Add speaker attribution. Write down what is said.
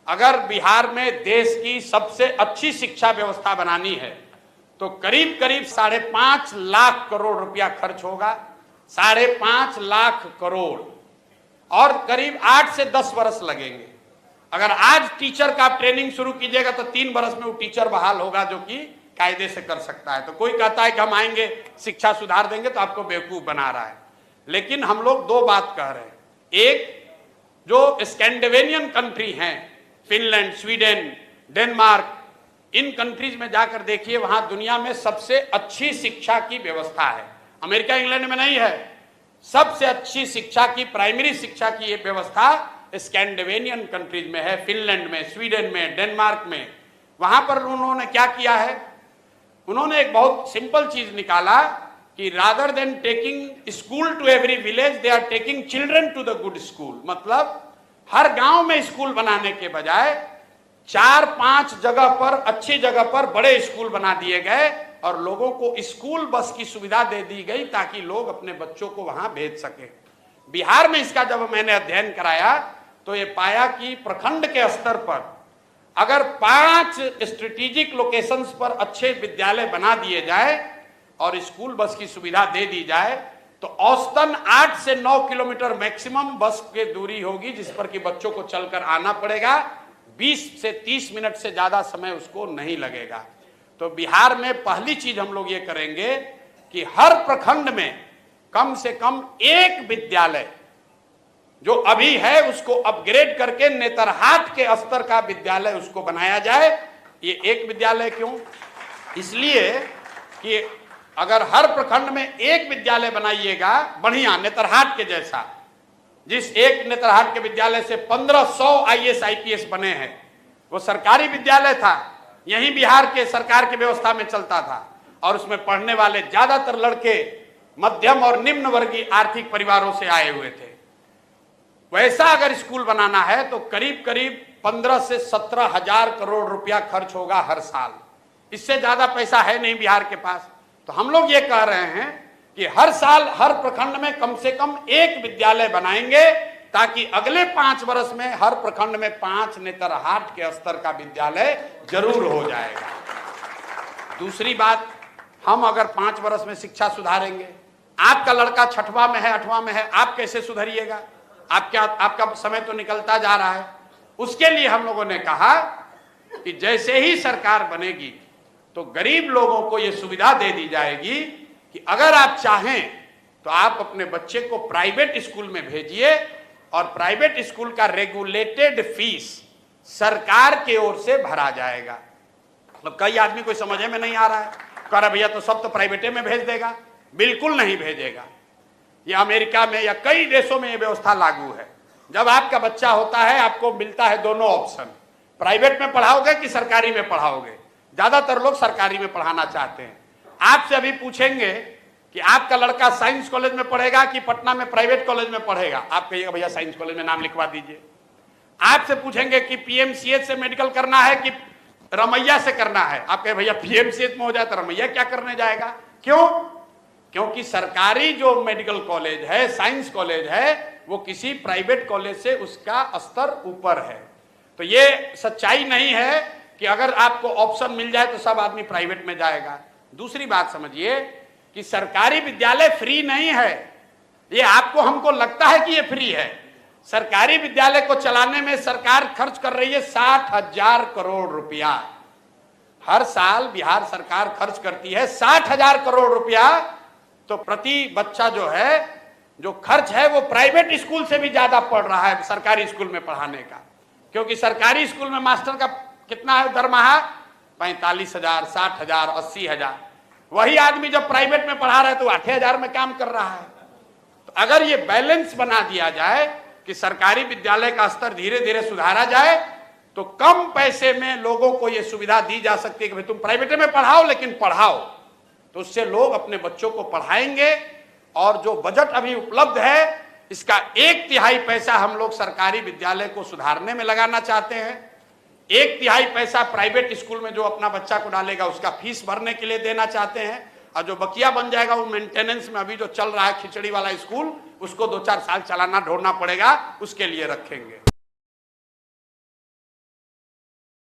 Speaker 1: अगर बिहार में देश की सबसे अच्छी शिक्षा व्यवस्था बनानी है तो करीब करीब 5.5 लाख करोड़ रुपया खर्च होगा। 5.5 लाख करोड़, और करीब 8 से 10 वर्ष लगेंगे। अगर आज टीचर का ट्रेनिंग शुरू कीजिएगा तो 3 वर्ष में वो टीचर बहाल होगा जो कि कायदे से कर सकता है। तो कोई कहता है कि हम आएंगे शिक्षा सुधार देंगे तो आपको बेवकूफ बना रहा है। लेकिन हम लोग दो बात कह रहे हैं। एक, जो स्कैंडिनेवियन कंट्री हैं, फिनलैंड, स्वीडन, डेनमार्क, इन कंट्रीज में जाकर देखिए, वहां दुनिया में सबसे अच्छी शिक्षा की व्यवस्था है। अमेरिका इंग्लैंड में नहीं है। सबसे अच्छी शिक्षा की, प्राइमरी शिक्षा की ये व्यवस्था स्कैंडिनेवियन कंट्रीज में है, फिनलैंड में, स्वीडन में, डेनमार्क में। वहां पर उन्होंने क्या किया है, उन्होंने एक बहुत सिंपल चीज निकाला कि rather than taking school to every village, they are taking children to the good school. मतलब हर गांव में स्कूल बनाने के बजाय 4-5 जगह पर, अच्छी जगह पर बड़े स्कूल बना दिए गए और लोगों को स्कूल बस की सुविधा दे दी गई ताकि लोग अपने बच्चों को वहां भेज सके। बिहार में इसका जब मैंने अध्ययन कराया तो ये पाया कि प्रखंड के स्तर पर अगर 5 स्ट्रेटेजिक लोकेशंस पर अच्छे विद्यालय बना दिए जाए और स्कूल बस की सुविधा दे दी जाए तो औसतन 8 से 9 किलोमीटर मैक्सिमम बस की दूरी होगी, जिस पर कि बच्चों को चलकर आना पड़ेगा। 20 से 30 मिनट से ज्यादा समय उसको नहीं लगेगा। तो बिहार में पहली चीज हम लोग ये करेंगे कि हर प्रखंड में कम से कम एक विद्यालय जो अभी है उसको अपग्रेड करके नेतरहाट के स्तर का विद्यालय उसको बनाया जाए। ये एक विद्यालय क्यों? इसलिए कि अगर हर प्रखंड में एक विद्यालय बनाइएगा बढ़िया, नेतरहाट के जैसा, जिस एक नेतरहाट के विद्यालय से 1500 IAS IPS बने हैं, वो सरकारी विद्यालय था, यही बिहार के सरकार की व्यवस्था में चलता था और उसमें पढ़ने वाले ज्यादातर लड़के मध्यम और निम्न वर्गीय आर्थिक परिवारों से आए हुए थे। वैसा अगर स्कूल बनाना है तो करीब करीब 15 से 17 हजार करोड़ रुपया खर्च होगा हर साल। इससे ज्यादा पैसा है नहीं बिहार के पास। तो हम लोग ये कह रहे हैं कि हर साल हर प्रखंड में कम से कम एक विद्यालय बनाएंगे ताकि अगले 5 वर्ष में हर प्रखंड में 5 नेतरहाट के स्तर का विद्यालय जरूर हो जाएगा। दूसरी बात, हम अगर 5 वर्ष में शिक्षा सुधारेंगे, आपका लड़का 6वां में है, 8वां में है, आप कैसे सुधरिएगा? आपका समय तो निकलता जा रहा है। उसके लिए हम लोगों ने कहा कि जैसे ही सरकार बनेगी तो गरीब लोगों को यह सुविधा दे दी जाएगी कि अगर आप चाहें तो आप अपने बच्चे को प्राइवेट स्कूल में भेजिए और प्राइवेट स्कूल का रेगुलेटेड फीस सरकार की ओर से भरा जाएगा। मतलब कई आदमी कोई समझ में नहीं आ रहा है, कह रहा भैया तो सब तो प्राइवेटे में भेज देगा। बिल्कुल नहीं भेजेगा। ये अमेरिका में या कई देशों में ये व्यवस्था लागू है। जब आपका बच्चा होता है आपको मिलता है दोनों ऑप्शन, प्राइवेट में पढ़ाओगे कि सरकारी में पढ़ाओगे। ज्यादातर लोग सरकारी में पढ़ाना चाहते हैं। आपसे अभी पूछेंगे कि आपका लड़का साइंस कॉलेज में पढ़ेगा कि पटना में प्राइवेट कॉलेज में पढ़ेगा, आप कहिएगा भैया साइंस कॉलेज में नाम लिखवा दीजिए। आपसे पूछेंगे कि PMCH से मेडिकल करना है कि रमैया से करना है, आप कहे भैया PMCH में हो जाए तो रमैया क्या करने जाएगा। क्यों? क्योंकि सरकारी जो मेडिकल कॉलेज है, साइंस कॉलेज है, वो किसी प्राइवेट कॉलेज से उसका स्तर ऊपर है। तो ये सच्चाई नहीं है कि अगर आपको ऑप्शन मिल जाए तो सब आदमी प्राइवेट में जाएगा। दूसरी बात समझिए कि सरकारी विद्यालय फ्री नहीं है। ये आपको हमको लगता है कि ये फ्री है। सरकारी विद्यालय को चलाने में सरकार खर्च कर रही है 60,000 करोड़ रुपया। हर साल बिहार सरकार खर्च करती है 60,000 करोड़ रुपया। तो प्रति बच्चा जो है, जो खर्च है वो प्राइवेट स्कूल से भी ज्यादा पड़ रहा है सरकारी स्कूल में पढ़ाने का। क्योंकि सरकारी स्कूल में मास्टर का कितना है दरमाहा? 45,000, 60,000, 80,000। वही आदमी जब प्राइवेट में पढ़ा रहा है तो 8,000 में काम कर रहा है। तो अगर ये बैलेंस बना दिया जाए कि सरकारी विद्यालय का स्तर धीरे धीरे सुधारा जाए तो कम पैसे में लोगों को ये सुविधा दी जा सकती है कि भाई तुम प्राइवेट में पढ़ाओ लेकिन पढ़ाओ। तो उससे लोग अपने बच्चों को पढ़ाएंगे। और जो बजट अभी उपलब्ध है इसका 1/3 पैसा हम लोग सरकारी विद्यालय को सुधारने में लगाना चाहते हैं। 1/3 पैसा प्राइवेट स्कूल में जो अपना बच्चा को डालेगा उसका फीस भरने के लिए देना चाहते हैं। और जो बकिया बन जाएगा वो मेंटेनेंस में, अभी जो चल रहा है खिचड़ी वाला स्कूल, उसको 2-4 साल चलाना ढोना पड़ेगा, उसके लिए रखेंगे।